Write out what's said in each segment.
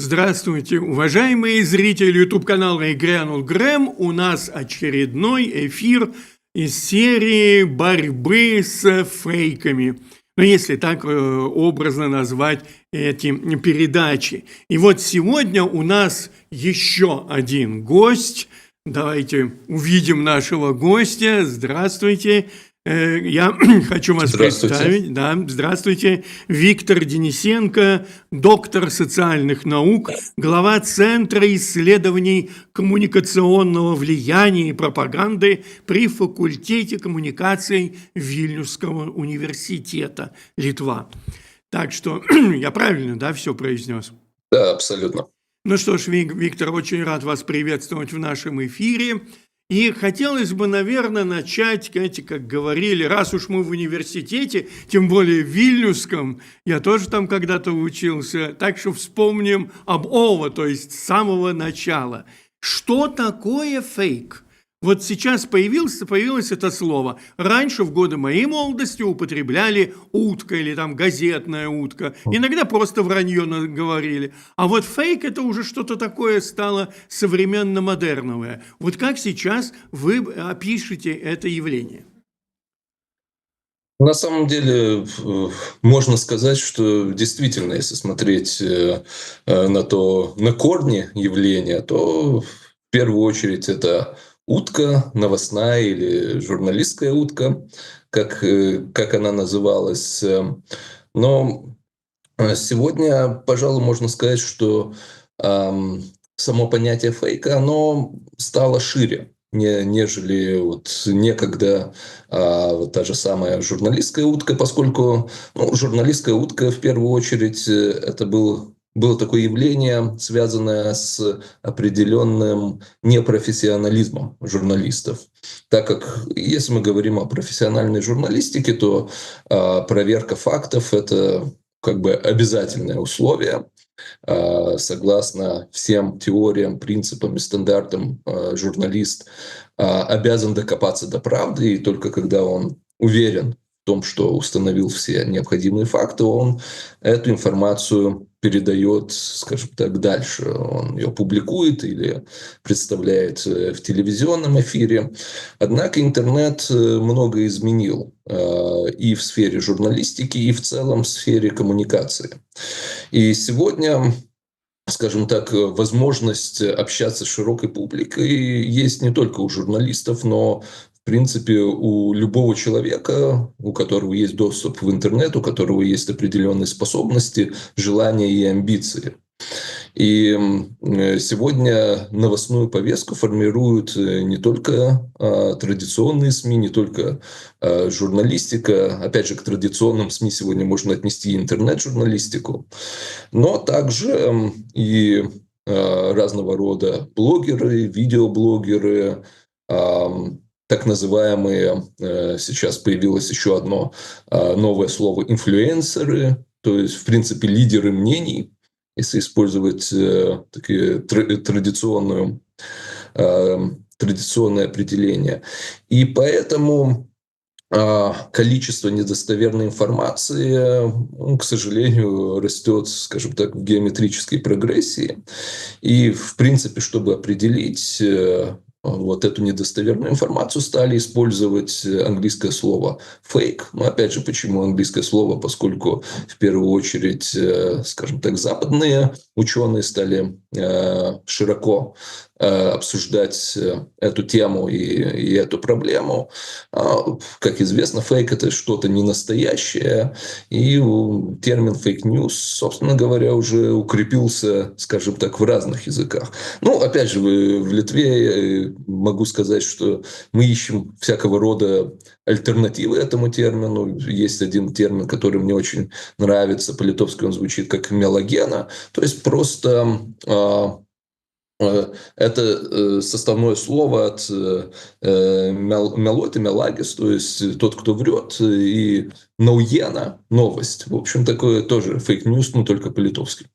Здравствуйте, уважаемые зрители YouTube-канала «И грянул Грэм». У нас очередной эфир из серии борьбы с фейками. Ну, если так образно назвать эти передачи. И вот сегодня у нас еще один гость. Давайте увидим нашего гостя. Здравствуйте. Я хочу вас представить. Да, здравствуйте. Виктор Денисенко, доктор социальных наук, глава Центра исследований коммуникационного влияния и пропаганды при факультете коммуникаций Вильнюсского университета, Литва. Так что я правильно, да, все произнес? Да, абсолютно. Ну что ж, Виктор, очень рад вас приветствовать в нашем эфире. И хотелось бы, наверное, начать, как говорили, раз уж мы в университете, тем более в Вильнюсском, я тоже там когда-то учился, так что вспомним об ОВА, то есть с самого начала. Что такое фейк? Вот сейчас появилось это слово. Раньше, в годы моей молодости, употребляли утка или там газетная утка. Иногда просто вранье говорили. А вот фейк – это уже что-то такое стало современно-модерновое. Вот как сейчас вы опишете это явление? На самом деле, можно сказать, что действительно, если смотреть на корни явления, то в первую очередь это утка новостная или журналистская утка, как она называлась. Но сегодня, пожалуй, можно сказать, что само понятие фейка, оно стало шире, нежели вот некогда вот та же самая журналистская утка, поскольку журналистская утка в первую очередь это было такое явление, связанное с определенным непрофессионализмом журналистов. Так как, если мы говорим о профессиональной журналистике, то проверка фактов – это как бы обязательное условие. Согласно всем теориям, принципам и стандартам, журналист обязан докопаться до правды, и только когда он уверен в том, что установил все необходимые факты, он эту информацию передает, скажем так, дальше. Он ее публикует или представляет в телевизионном эфире. Однако интернет многое изменил и в сфере журналистики, и в целом в сфере коммуникации. И сегодня, скажем так, возможность общаться с широкой публикой есть не только у журналистов, но в принципе, у любого человека, у которого есть доступ в интернет, у которого есть определенные способности, желания и амбиции. И сегодня новостную повестку формируют не только традиционные СМИ, не только журналистика. Опять же, к традиционным СМИ сегодня можно отнести интернет-журналистику, но также и разного рода блогеры, видеоблогеры, так называемые, сейчас появилось еще одно новое слово, инфлюенсеры, то есть, в принципе, лидеры мнений, если использовать традиционное определение. И поэтому количество недостоверной информации, к сожалению, растет, скажем так, в геометрической прогрессии. И, в принципе, чтобы определить вот эту недостоверную информацию, стали использовать английское слово «фейк». Но опять же, почему английское слово? Поскольку в первую очередь, скажем так, западные ученые стали широко обсуждать эту тему и эту проблему. Как известно, фейк – это что-то ненастоящее, и термин фейк-ньюс, собственно говоря, уже укрепился, скажем так, в разных языках. Ну, опять же, в Литве могу сказать, что мы ищем всякого рода альтернативы этому термину. Есть один термин, который мне очень нравится, по-литовски он звучит как «мелогена», то есть просто это составное слово от мелот и мелагис, то есть тот, кто врет, и науена – новость. В общем, такое тоже фейк-ньюс, но только по-литовски.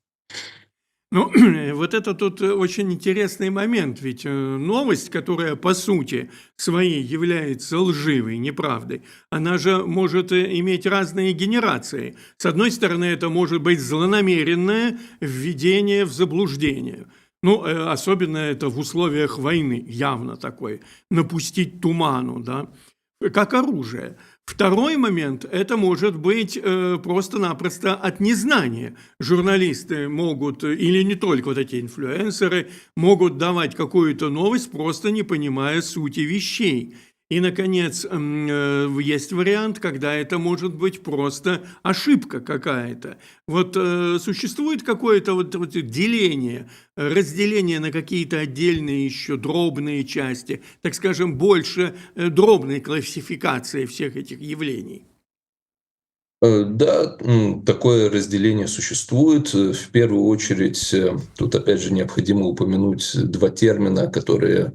Ну, вот это тут очень интересный момент, ведь новость, которая по сути своей является лживой, неправдой, она же может иметь разные генерации. С одной стороны, это может быть злонамеренное введение в заблуждение. Ну, особенно это в условиях войны, явно такое, напустить туману, да, как оружие. Второй момент – это может быть просто-напросто от незнания. Журналисты могут, или не только вот эти инфлюенсеры, могут давать какую-то новость, просто не понимая сути вещей. И, наконец, есть вариант, когда это может быть просто ошибка какая-то. Вот существует какое-то вот деление, разделение на какие-то отдельные еще дробные части, так скажем, больше дробной классификации всех этих явлений. Да, такое разделение существует. В первую очередь, тут опять же необходимо упомянуть два термина, которые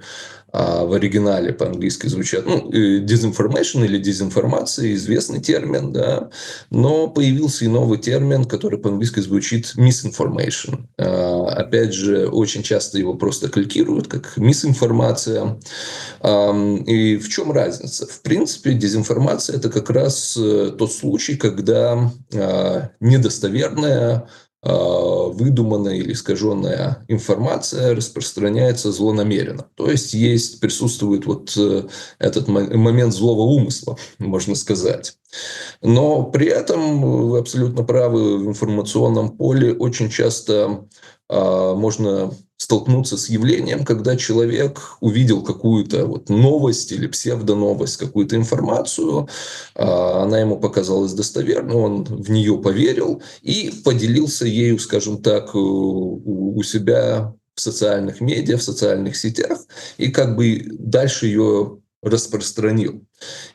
в оригинале по-английски звучат. Ну, disinformation или дезинформация – известный термин, да, но появился и новый термин, который по-английски звучит misinformation. Опять же, очень часто его просто калькируют как мисинформация. И в чем разница? В принципе, дезинформация – это как раз тот случай, когда недостоверная, выдуманная или искаженная информация распространяется злонамеренно. То есть присутствует вот этот момент злого умысла, можно сказать. Но при этом вы абсолютно правы, в информационном поле очень часто можно столкнуться с явлением, когда человек увидел какую-то вот новость или псевдоновость, какую-то информацию, она ему показалась достоверной, он в нее поверил и поделился ею, скажем так, у себя в социальных медиа, в социальных сетях, и как бы дальше ее распространил.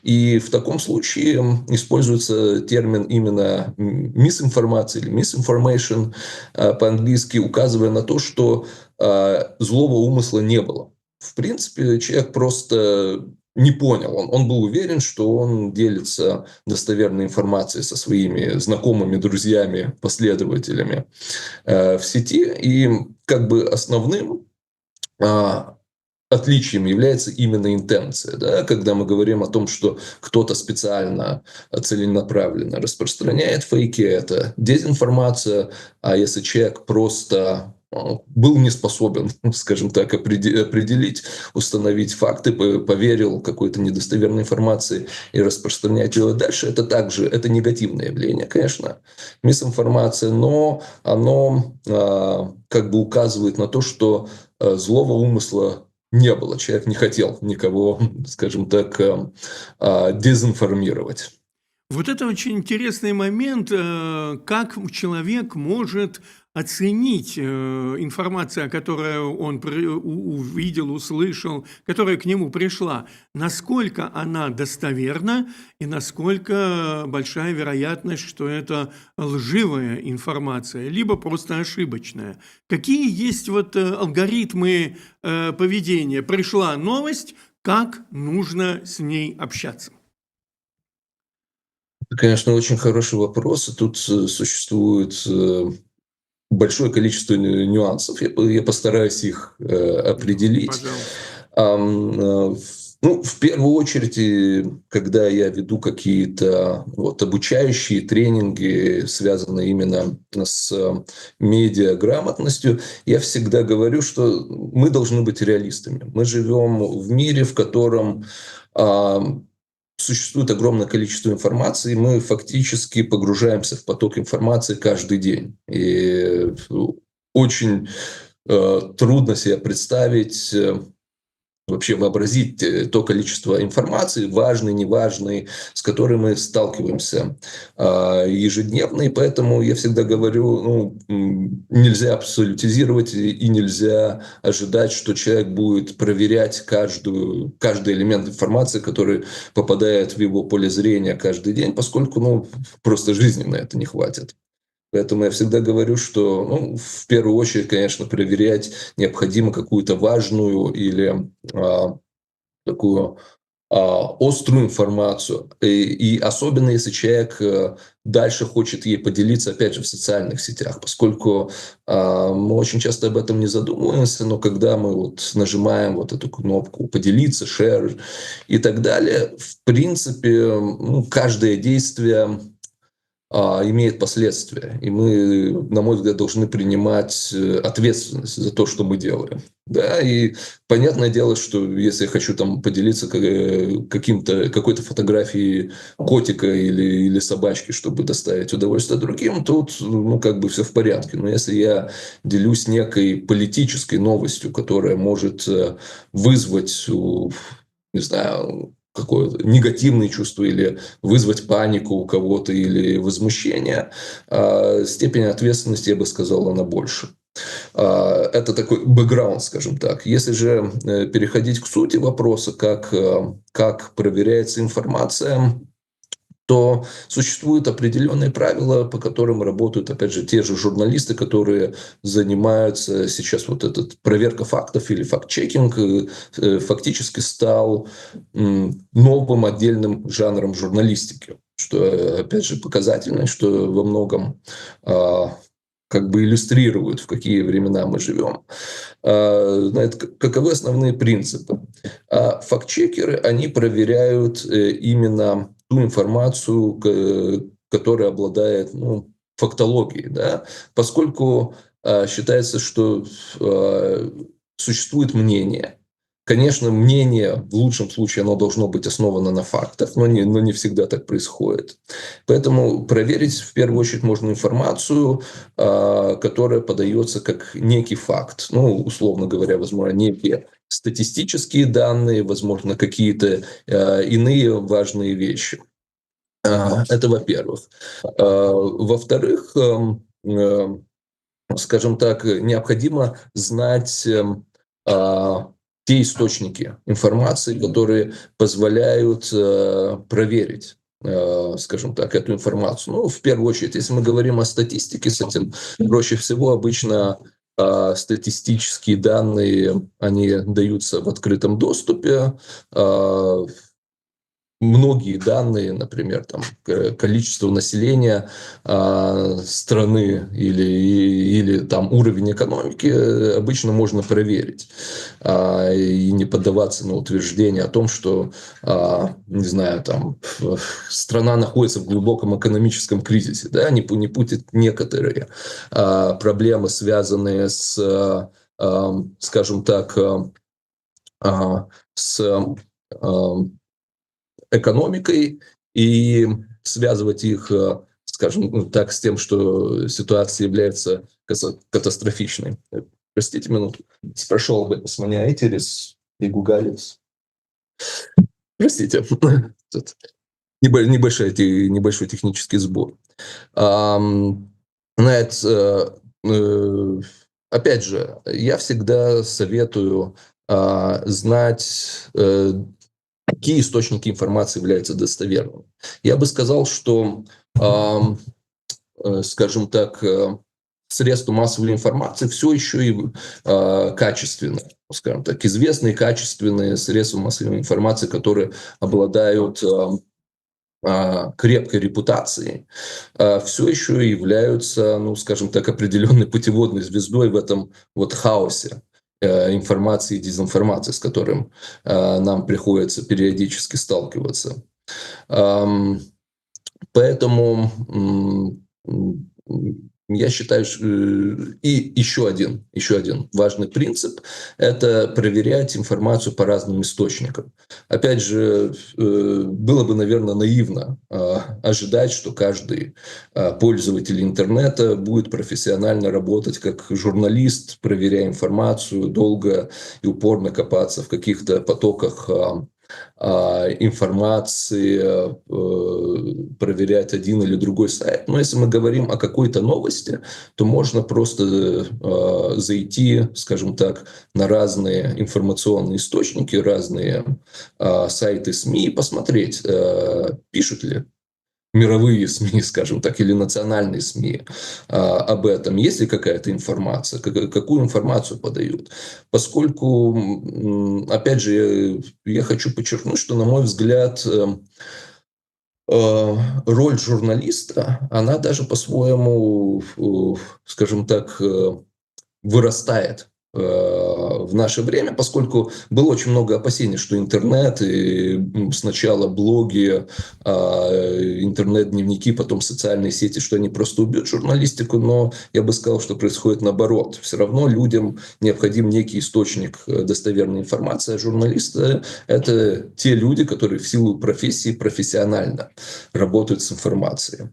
И в таком случае используется термин именно мисинформация или misinformation по-английски, указывая на то, что злого умысла не было. В принципе, человек просто не понял. Он был уверен, что он делится достоверной информацией со своими знакомыми, друзьями, последователями в сети. И как бы основным отличием является именно интенция. Да? Когда мы говорим о том, что кто-то специально, целенаправленно распространяет фейки, это дезинформация, а если человек просто был не способен, скажем так, определить, установить факты, поверил какой-то недостоверной информации и распространять ее дальше, это также это негативное явление, конечно, мисинформация, но оно как бы указывает на то, что злого умысла не было. Человек не хотел никого, скажем так, дезинформировать. Вот это очень интересный момент, как человек может оценить информацию, которую он увидел, услышал, которая к нему пришла, насколько она достоверна и насколько большая вероятность, что это лживая информация, либо просто ошибочная. Какие есть вот алгоритмы поведения? Пришла новость, как нужно с ней общаться? Это, конечно, очень хороший вопрос. И тут существует большое количество нюансов. Я постараюсь их определить. Пожалуйста. Ну, в первую очередь, когда я веду какие-то вот обучающие тренинги, связанные именно с медиаграмотностью, я всегда говорю, что мы должны быть реалистами. Мы живем в мире, в котором существует огромное количество информации, и мы фактически погружаемся в поток информации каждый день. И очень трудно себе представить, вообще вообразить то количество информации, важной, неважной, с которой мы сталкиваемся ежедневно. И поэтому я всегда говорю, нельзя абсолютизировать и нельзя ожидать, что человек будет проверять каждый элемент информации, который попадает в его поле зрения каждый день, поскольку просто жизни на это не хватит. Поэтому я всегда говорю, что в первую очередь, конечно, проверять необходимо какую-то важную или такую острую информацию. И особенно если человек дальше хочет ей поделиться, опять же, в социальных сетях, поскольку мы очень часто об этом не задумываемся, но когда мы вот нажимаем вот эту кнопку «поделиться», «share» и так далее, в принципе, ну, каждое действие имеет последствия. И мы, на мой взгляд, должны принимать ответственность за то, что мы делаем. Да, и понятное дело, что если я хочу там поделиться какой-то фотографией котика или собачки, чтобы доставить удовольствие другим, тут, ну, как бы все в порядке. Но если я делюсь некой политической новостью, которая может вызвать не знаю, какое-то негативное чувство или вызвать панику у кого-то или возмущение, степень ответственности, я бы сказал, она больше. Это такой бэкграунд, скажем так. Если же переходить к сути вопроса, как проверяется информация, то существуют определенные правила, по которым работают, опять же, те же журналисты, которые занимаются сейчас вот этот проверка фактов или факт-чекинг, фактически стал новым отдельным жанром журналистики, что, опять же, показательно, что во многом как бы иллюстрирует, в какие времена мы живем. Каковы основные принципы? Факт-чекеры, они проверяют именно ту информацию, которая обладает, ну, фактологией, да? Поскольку считается, что существует мнение. Конечно, мнение в лучшем случае оно должно быть основано на фактах, но не всегда так происходит. Поэтому проверить в первую очередь можно информацию, которая подается как некий факт. Ну, условно говоря, возможно, некие статистические данные, возможно, какие-то иные важные вещи. Это во-первых. Во-вторых, скажем так, необходимо знать те источники информации, которые позволяют проверить, скажем так, эту информацию. Ну, в первую очередь, если мы говорим о статистике, с этим проще всего. Обычно статистические данные, они даются в открытом доступе. Многие данные, например, там, количество населения страны или там, уровень экономики, обычно можно проверить и не поддаваться на утверждение о том, что, не знаю, там, страна находится в глубоком экономическом кризисе. Да? Не путать некоторые проблемы, связанные с, скажем так, с экономикой, и связывать их, скажем так, с тем, что ситуация является катастрофичной. Простите минуту. Спрашивал бы, с меня Этерис и Гугалис. Простите. Тут небольшой технический сбой. Опять же, я всегда советую знать, какие источники информации являются достоверными. Я бы сказал, что, скажем так, средства массовой информации все еще и качественные, скажем так, известные качественные средства массовой информации, которые обладают крепкой репутацией, все еще являются, ну, скажем так, определенной путеводной звездой в этом вот хаосе информации и дезинформации, с которым нам приходится периодически сталкиваться. Поэтому я считаю, и еще один важный принцип – это проверять информацию по разным источникам. Опять же, было бы, наверное, наивно ожидать, что каждый пользователь интернета будет профессионально работать как журналист, проверяя информацию, долго и упорно копаться в каких-то потоках информации, проверять один или другой сайт. Но если мы говорим о какой-то новости, то можно просто зайти, скажем так, на разные информационные источники, разные сайты СМИ и посмотреть, пишут ли мировые СМИ, скажем так, или национальные СМИ об этом? Есть ли какая-то информация? Какую информацию подают? Поскольку, опять же, я хочу подчеркнуть, что, на мой взгляд, роль журналиста, она даже по-своему, скажем так, вырастает в наше время, поскольку было очень много опасений, что интернет и сначала блоги, интернет-дневники, потом социальные сети, что они просто убьют журналистику, но я бы сказал, что происходит наоборот. Все равно людям необходим некий источник достоверной информации, а журналисты – это те люди, которые в силу профессии профессионально работают с информацией.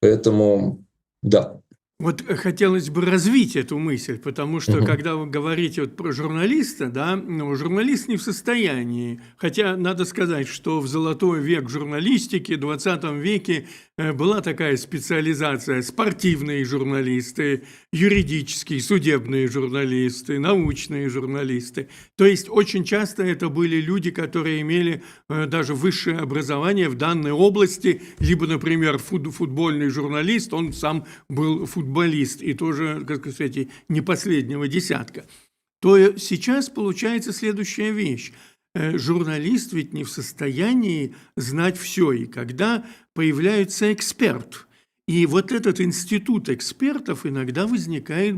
Поэтому, да. Вот хотелось бы развить эту мысль, потому что, Мгм. когда вы говорите вот про журналиста, да, ну, журналист не в состоянии, хотя надо сказать, что в золотой век журналистики, в 20 веке была такая специализация: спортивные журналисты, юридические, судебные журналисты, научные журналисты. То есть очень часто это были люди, которые имели даже высшее образование в данной области, либо, например, футбольный журналист, он сам был футболист и тоже, как сказать, не последнего десятка. То сейчас получается следующая вещь. Журналист ведь не в состоянии знать все, и когда появляется эксперт, и вот этот институт экспертов иногда вызывает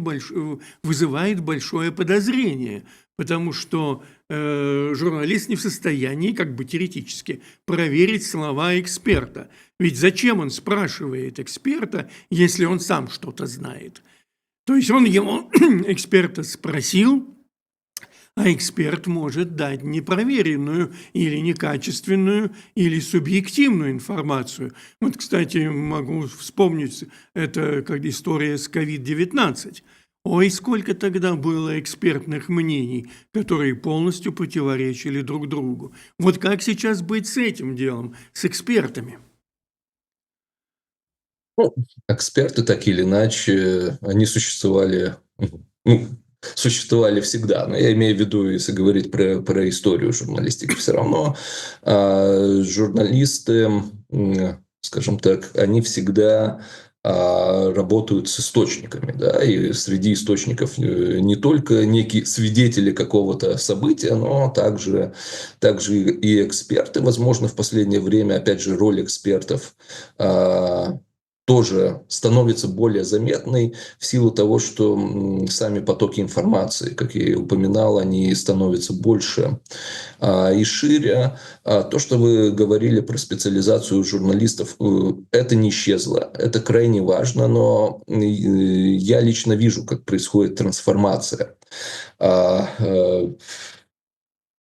большое подозрение, потому что журналист не в состоянии, как бы теоретически, проверить слова эксперта. Ведь зачем он спрашивает эксперта, если он сам что-то знает? То есть он его, эксперта, спросил, а эксперт может дать непроверенную или некачественную, или субъективную информацию. Вот, кстати, могу вспомнить, это как история с COVID-19. Ой, сколько тогда было экспертных мнений, которые полностью противоречили друг другу. Вот как сейчас быть с этим делом, с экспертами? Ну, эксперты, так или иначе, они ну, существовали всегда. Но я имею в виду, если говорить про историю журналистики, все равно журналисты, скажем так, они всегда работают с источниками, да, и среди источников не только некие свидетели какого-то события, но также и эксперты. Возможно, в последнее время, опять же, роль экспертов тоже становится более заметной в силу того, что сами потоки информации, как я и упоминал, они становятся больше и шире. То, что вы говорили про специализацию журналистов, это не исчезло, это крайне важно, но я лично вижу, как происходит трансформация.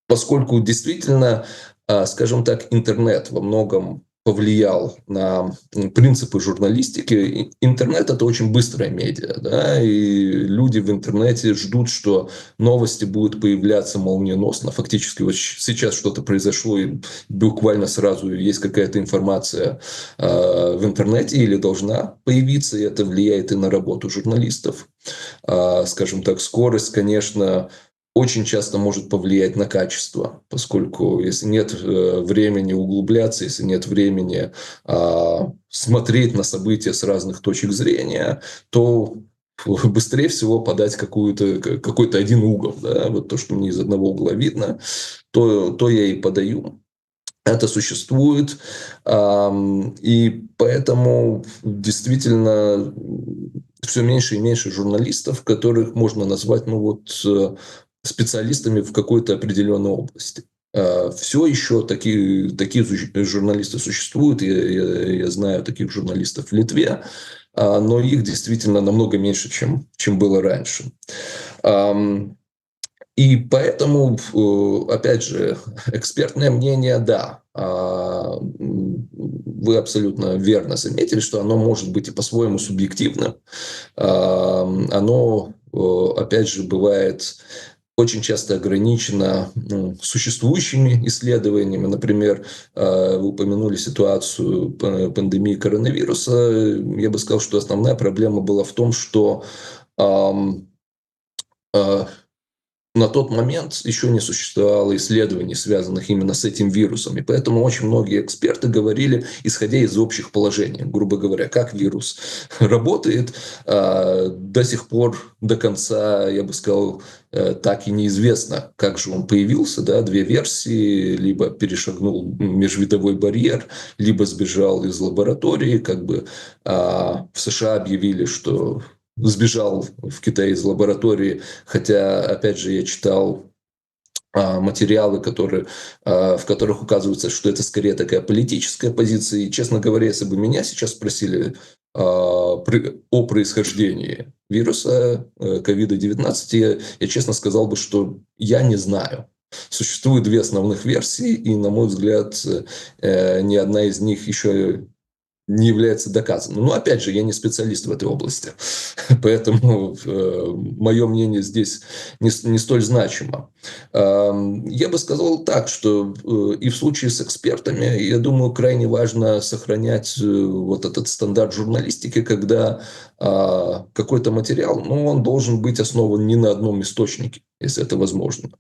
Поскольку действительно, скажем так, интернет во многом повлиял на принципы журналистики. Интернет – это очень быстрая медиа, да, и люди в интернете ждут, что новости будут появляться молниеносно. Фактически вот сейчас что-то произошло, и буквально сразу есть какая-то информация в интернете или должна появиться, и это влияет и на работу журналистов. Скажем так, скорость, конечно, очень часто может повлиять на качество, поскольку если нет времени углубляться, если нет времени смотреть на события с разных точек зрения, то быстрее всего подать какой-то один угол. Да? Вот то, что мне из одного угла видно, то я и подаю. Это существует, и поэтому действительно все меньше и меньше журналистов, которых можно назвать, специалистами в какой-то определенной области. Все еще такие журналисты существуют. Я знаю таких журналистов в Литве, но их действительно намного меньше, чем было раньше. И поэтому, опять же, экспертное мнение, да, вы абсолютно верно заметили, что оно может быть и по-своему субъективным. Оно, опять же, бывает очень часто ограничено существующими исследованиями. Например, вы упомянули ситуацию пандемии коронавируса. Я бы сказал, что основная проблема была в том, что на тот момент еще не существовало исследований, связанных именно с этим вирусом. И поэтому очень многие эксперты говорили, исходя из общих положений, грубо говоря, как вирус работает. До сих пор, до конца, я бы сказал, так и неизвестно, как же он появился. Да? Две версии: либо перешагнул межвидовой барьер, либо сбежал из лаборатории. В США объявили, что сбежал в Китае из лаборатории, хотя, опять же, я читал материалы, в которых указывается, что это скорее такая политическая позиция. И, честно говоря, если бы меня сейчас спросили о происхождении вируса COVID-19, я честно сказал бы, что я не знаю. Существует две основных версии, и, на мой взгляд, ни одна из них еще не является доказанным. Но, опять же, я не специалист в этой области, поэтому мое мнение здесь не столь значимо. Я бы сказал так, что и в случае с экспертами, я думаю, крайне важно сохранять вот этот стандарт журналистики, когда какой-то материал, он должен быть основан не на одном источнике, если это возможно.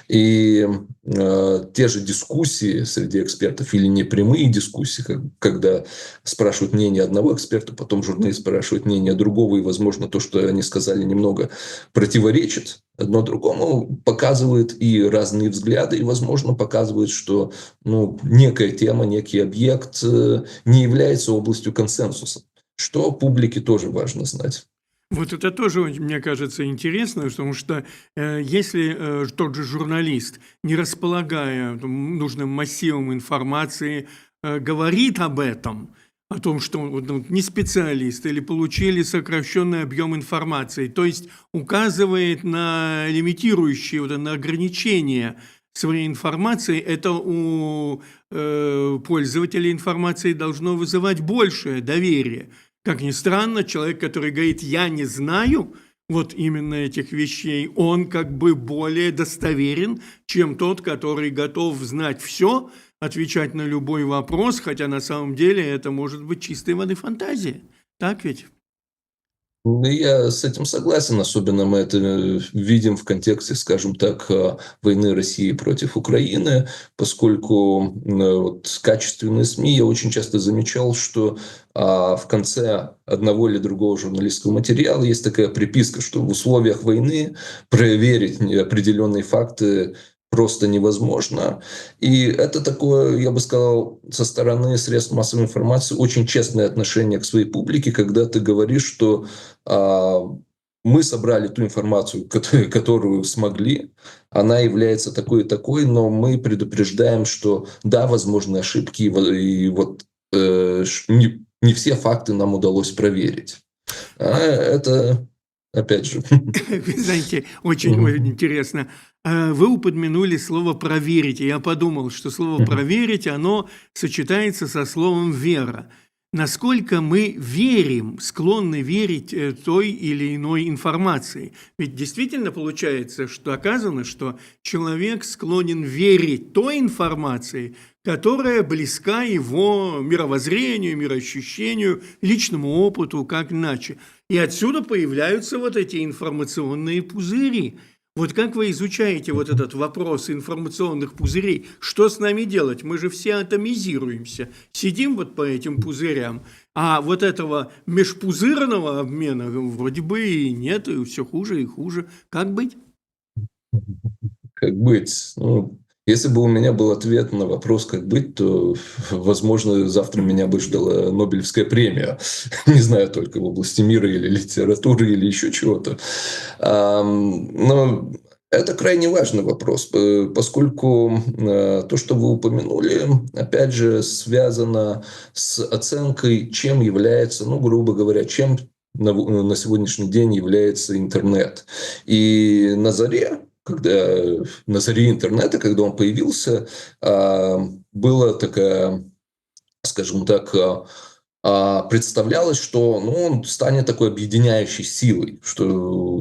И те же дискуссии среди экспертов или непрямые дискуссии, когда спрашивают мнение одного эксперта, потом журналист спрашивает мнение другого, и, возможно, то, что они сказали, немного противоречит одно другому, показывает и разные взгляды, и, возможно, показывает, что некая тема, некий объект не является областью консенсуса, что публике тоже важно знать. Вот это тоже, мне кажется, интересно, потому что если тот же журналист, не располагая нужным массивом информации, говорит об этом, о том, что он не специалист или получили сокращенный объем информации, то есть указывает на лимитирующие, на ограничения своей информации, это у пользователей информации должно вызывать большее доверие. Как ни странно, человек, который говорит «я не знаю», вот именно этих вещей, он более достоверен, чем тот, который готов знать все, отвечать на любой вопрос, хотя на самом деле это может быть чистой воды фантазия. Так ведь? Я с этим согласен, особенно мы это видим в контексте, скажем так, войны России против Украины, поскольку качественные СМИ, я очень часто замечал, что в конце одного или другого журналистского материала есть такая приписка, что в условиях войны проверить определенные факты просто невозможно. И это такое, я бы сказал, со стороны средств массовой информации очень честное отношение к своей публике, когда ты говоришь, что мы собрали ту информацию, которую смогли, она является такой и такой, но мы предупреждаем, что да, возможны ошибки, и не все факты нам удалось проверить. Это, опять же... Вы знаете, очень интересно. Вы упомянули слово «проверить», и я подумал, что слово «проверить», оно сочетается со словом «вера». Насколько мы верим, склонны верить той или иной информации? Ведь действительно получается, что оказано, что человек склонен верить той информации, которая близка его мировоззрению, мироощущению, личному опыту, как иначе. И отсюда появляются вот эти информационные пузыри. Вот как вы изучаете вот этот вопрос информационных пузырей? Что с нами делать? Мы же все атомизируемся, сидим вот по этим пузырям, а вот этого межпузырного обмена вроде бы и нет, и все хуже и хуже. Как быть? Как быть? Если бы у меня был ответ на вопрос, как быть, то, возможно, завтра меня бы ждала Нобелевская премия. Не знаю, только в области мира или литературы, или еще чего-то. Но это крайне важный вопрос, поскольку то, что вы упомянули, опять же, связано с оценкой, чем является, грубо говоря, чем на сегодняшний день является интернет. И на заре интернета, когда он появился, была такая, скажем так, представлялось, что он станет такой объединяющей силой, что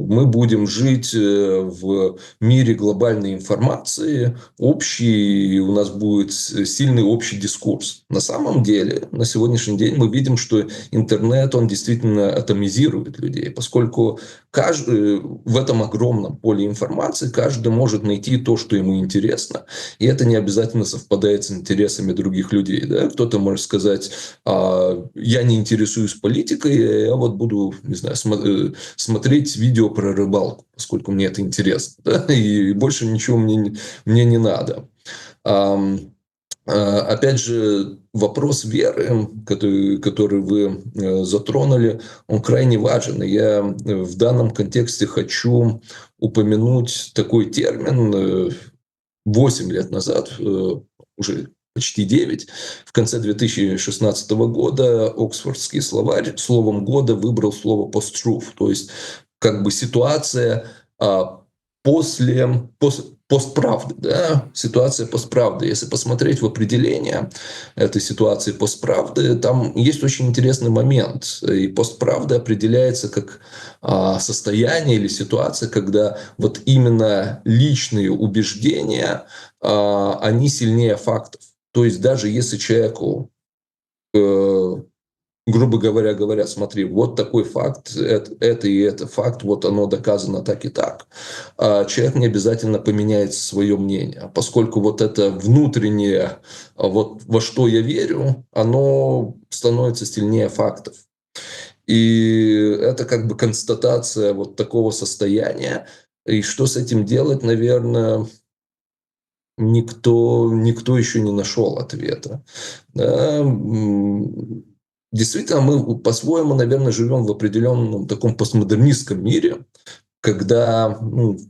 мы будем жить в мире глобальной информации, общий, и у нас будет сильный общий дискурс. На самом деле, на сегодняшний день мы видим, что интернет, он действительно атомизирует людей, поскольку каждый, в этом огромном поле информации каждый может найти то, что ему интересно, и это не обязательно совпадает с интересами других людей. Да? Кто-то может сказать: я не интересуюсь политикой, я вот буду, не знаю, смотреть видео про рыбалку, поскольку мне это интересно, да? И больше ничего мне не надо. Опять же, вопрос веры, который вы затронули, он крайне важен. И я в данном контексте хочу упомянуть такой термин. 8 лет назад, уже почти 9, в конце 2016 года Оксфордский словарь словом года выбрал слово post-truth, то есть как бы ситуация постправды, да, ситуация постправды. Если посмотреть в определение этой ситуации постправды, там есть очень интересный момент. И постправда определяется как состояние или ситуация, когда вот именно личные убеждения, они сильнее фактов. То есть даже если человеку, грубо говоря, говорят: смотри, вот такой факт, это и это факт, вот оно доказано так и так, человек не обязательно поменяет свое мнение, поскольку вот это внутреннее, вот во что я верю, оно становится сильнее фактов. И это как бы констатация вот такого состояния. И что с этим делать, наверное, никто еще не нашел ответа. Да. Действительно, мы по-своему, наверное, живем в определенном таком постмодернистском мире, когда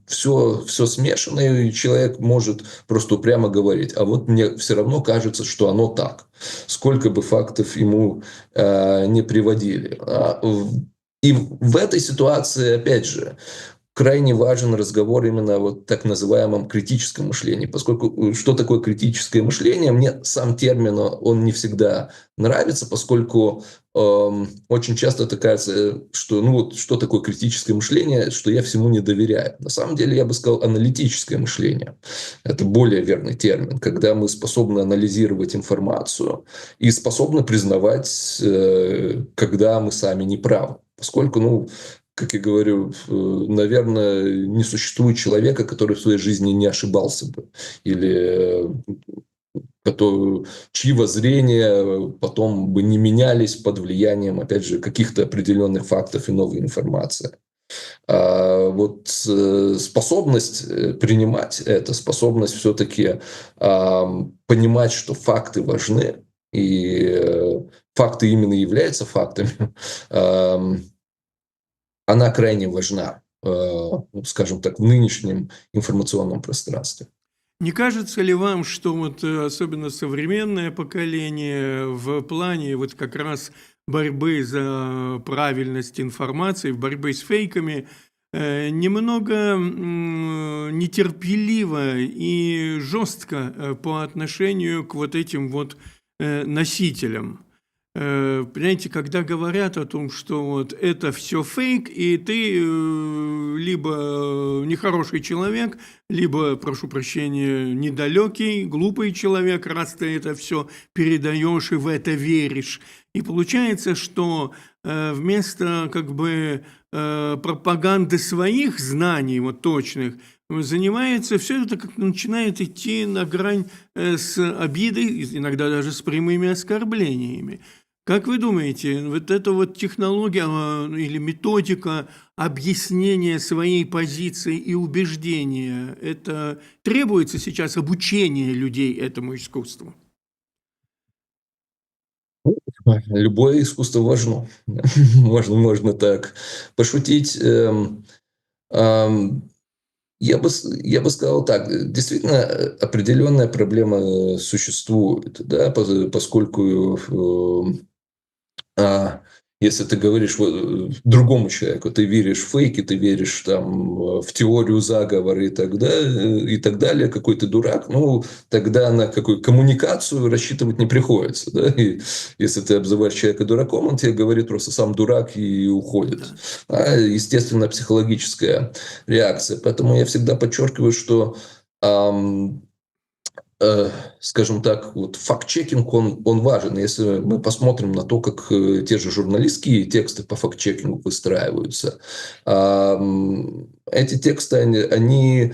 все смешано, и человек может просто прямо говорить: а вот мне все равно кажется, что оно так, сколько бы фактов ему не приводили. И в этой ситуации, опять же, крайне важен разговор именно о вот так называемом критическом мышлении, поскольку что такое критическое мышление? Мне сам термин, он не всегда нравится, поскольку очень часто это кажется, что что такое критическое мышление, что я всему не доверяю. На самом деле я бы сказал аналитическое мышление. Это более верный термин, когда мы способны анализировать информацию и способны признавать, когда мы сами не правы. Поскольку, как я говорю, наверное, не существует человека, который в своей жизни не ошибался бы. Или чьи воззрения потом бы не менялись под влиянием, опять же, каких-то определенных фактов и новой информации. Вот способность принимать это, способность все-таки понимать, что факты важны, и факты именно являются фактами, она крайне важна, скажем так, в нынешнем информационном пространстве. Не кажется ли вам, что вот особенно современное поколение в плане вот как раз борьбы за правильность информации, в борьбе с фейками, немного нетерпеливо и жестко по отношению к вот этим вот носителям? Понимаете, когда говорят о том, что вот это все фейк, и ты либо нехороший человек, либо, прошу прощения, недалекий, глупый человек, раз ты это все передаешь и в это веришь. И получается, что вместо как бы пропаганды своих знаний, вот точных, занимается все это, как начинает идти на грань с обидой, иногда даже с прямыми оскорблениями. Как вы думаете, вот эта вот технология или методика объяснения своей позиции и убеждения, это требуется сейчас обучение людей этому искусству? Любое искусство важно. Можно так пошутить. Я бы сказал так. Действительно, определенная проблема существует, да, поскольку Если ты говоришь другому человеку, ты веришь в фейки, ты веришь там, в теорию заговора и так далее, какой ты дурак, ну, тогда на какую коммуникацию рассчитывать не приходится. Да? И если ты обзываешь человека дураком, он тебе говорит просто сам дурак и уходит. Да. Естественно, психологическая реакция. Поэтому я всегда подчеркиваю, что скажем так, вот факт-чекинг, он важен. Если мы посмотрим на то, как те же журналистские тексты по факт-чекингу выстраиваются, эти тексты, они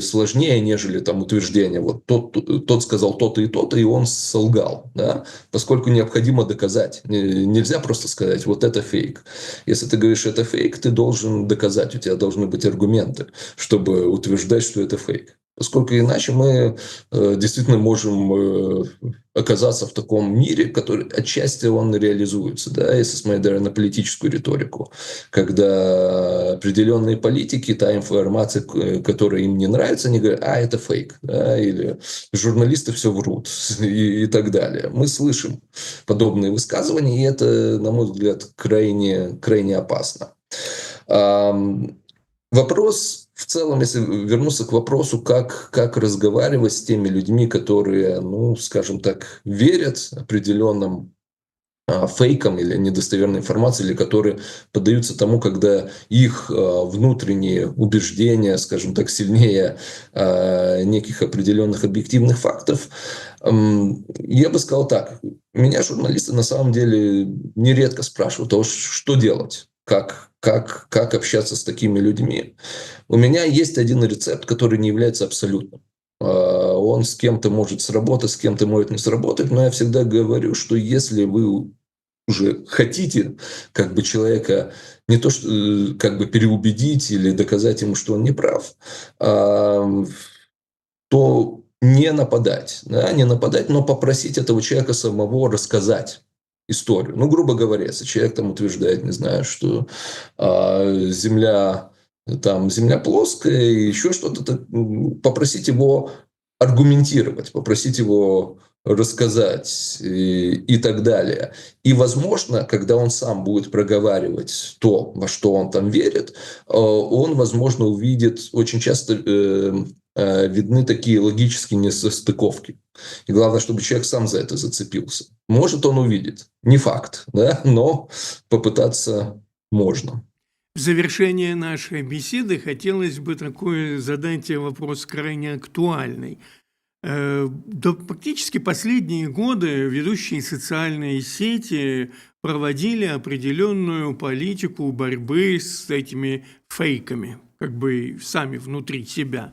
сложнее, нежели там утверждения. Вот тот сказал то-то и то-то, и он солгал. Да? Поскольку необходимо доказать. Нельзя просто сказать, вот это фейк. Если ты говоришь, это фейк, ты должен доказать. У тебя должны быть аргументы, чтобы утверждать, что это фейк. Поскольку иначе мы действительно можем оказаться в таком мире, который отчасти он реализуется, да, если смотреть даже на политическую риторику, когда определенные политики, та информация, которая им не нравится, они говорят, это фейк, да, или журналисты все врут и так далее. Мы слышим подобные высказывания, и это, на мой взгляд, крайне опасно. Вопрос в целом, если вернуться к вопросу, как разговаривать с теми людьми, которые, ну, скажем так, верят определенным фейкам или недостоверной информации, или которые поддаются тому, когда их внутренние убеждения, скажем так, сильнее неких определенных объективных фактов. Я бы сказал так. Меня журналисты на самом деле нередко спрашивают, что делать, как общаться с такими людьми. У меня есть один рецепт, который не является абсолютным. Он с кем-то может сработать, с кем-то может не сработать, но я всегда говорю, что если вы уже хотите как бы человека не то что как бы переубедить или доказать ему, что он не прав, то не нападать, да, не нападать, но попросить этого человека самого рассказать историю. Ну, грубо говоря, если человек там утверждает, не знаю, что Земля плоская, и еще что-то, попросить его аргументировать, попросить его рассказать и так далее. И, возможно, когда он сам будет проговаривать то, во что он там верит, он, возможно, увидит, очень часто видны такие логические несостыковки. И главное, чтобы человек сам за это зацепился. Может, он увидит. Не факт, да? Но попытаться можно. В завершение нашей беседы хотелось бы задать тебе вопрос крайне актуальный. Да, практически последние годы ведущие социальные сети проводили определенную политику борьбы с этими фейками, как бы сами внутри себя.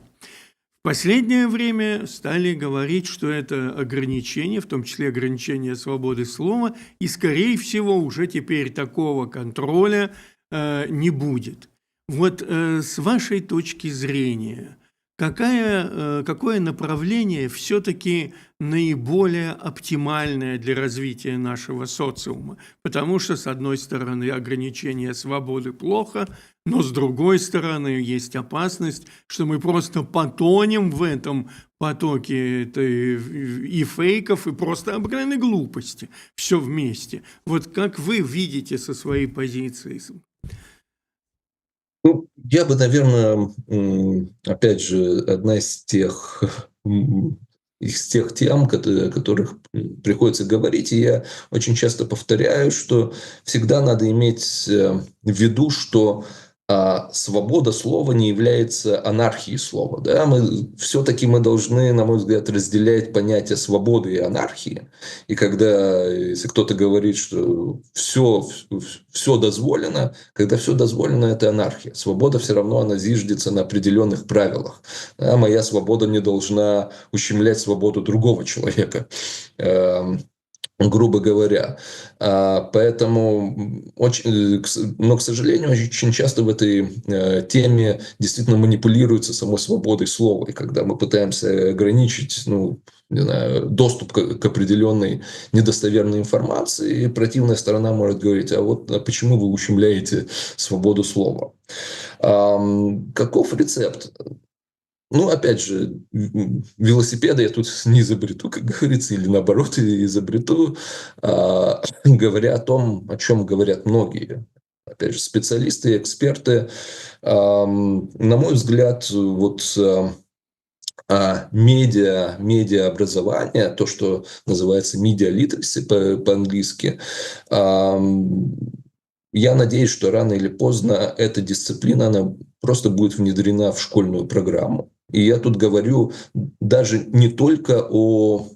В последнее время стали говорить, что это ограничение, в том числе ограничение свободы слова, и, скорее всего, уже теперь такого контроля не будет. Вот с вашей точки зрения, какое направление все-таки наиболее оптимальное для развития нашего социума? Потому что, с одной стороны, ограничение свободы плохо, но с другой стороны, есть опасность, что мы просто потонем в этом потоке и фейков, и просто обыкновенной глупости. Все вместе. Вот как вы видите со своей позиции? Ну, я бы, наверное, опять же, одна из тех тем, о которых приходится говорить, и я очень часто повторяю, что всегда надо иметь в виду, что свобода слова не является анархией слова. Да? Все-таки мы должны, на мой взгляд, разделять понятие свободы и анархии. И если кто-то говорит, что все дозволено, когда все дозволено, это анархия. Свобода все равно, она зиждется на определенных правилах. Да? Моя свобода не должна ущемлять свободу другого человека. Грубо говоря. Поэтому, но, к сожалению, очень часто в этой теме действительно манипулируется самой свободой слова. И когда мы пытаемся ограничить, не знаю, доступ к определенной недостоверной информации, противная сторона может говорить, почему вы ущемляете свободу слова? Каков рецепт? Ну, опять же, велосипеда я тут не изобрету, как говорится, или наоборот изобрету, говоря о том, о чем говорят многие, опять же, специалисты, эксперты. На мой взгляд, вот медиаобразование, то, что называется media literacy по-английски, я надеюсь, что рано или поздно эта дисциплина, она просто будет внедрена в школьную программу. И я тут говорю даже не только о,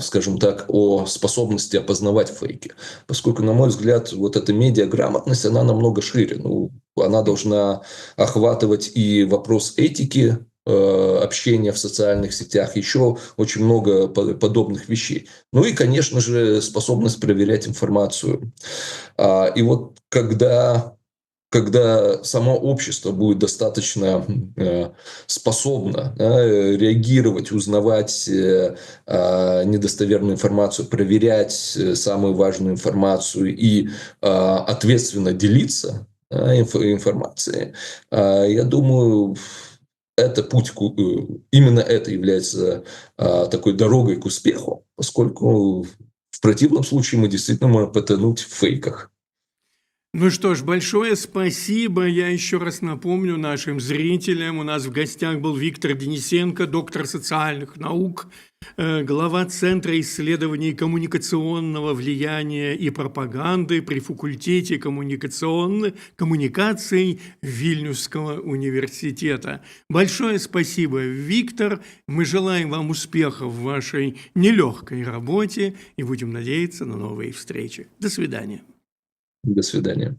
скажем так, о способности опознавать фейки, поскольку, на мой взгляд, вот эта медиаграмотность, она намного шире. Ну, она должна охватывать и вопрос этики, общения в социальных сетях, еще очень много подобных вещей. Ну и, конечно же, способность проверять информацию. И вот когда само общество будет достаточно способно, да, реагировать, узнавать недостоверную информацию, проверять самую важную информацию и ответственно делиться, да, информацией, я думаю, это именно это является такой дорогой к успеху, поскольку в противном случае мы действительно можем потонуть в фейках. Ну что ж, большое спасибо. Я еще раз напомню нашим зрителям, у нас в гостях был Виктор Денисенко, доктор социальных наук, глава Центра исследований коммуникационного влияния и пропаганды при факультете коммуникаций Вильнюсского университета. Большое спасибо, Виктор. Мы желаем вам успехов в вашей нелегкой работе и будем надеяться на новые встречи. До свидания. До свидания.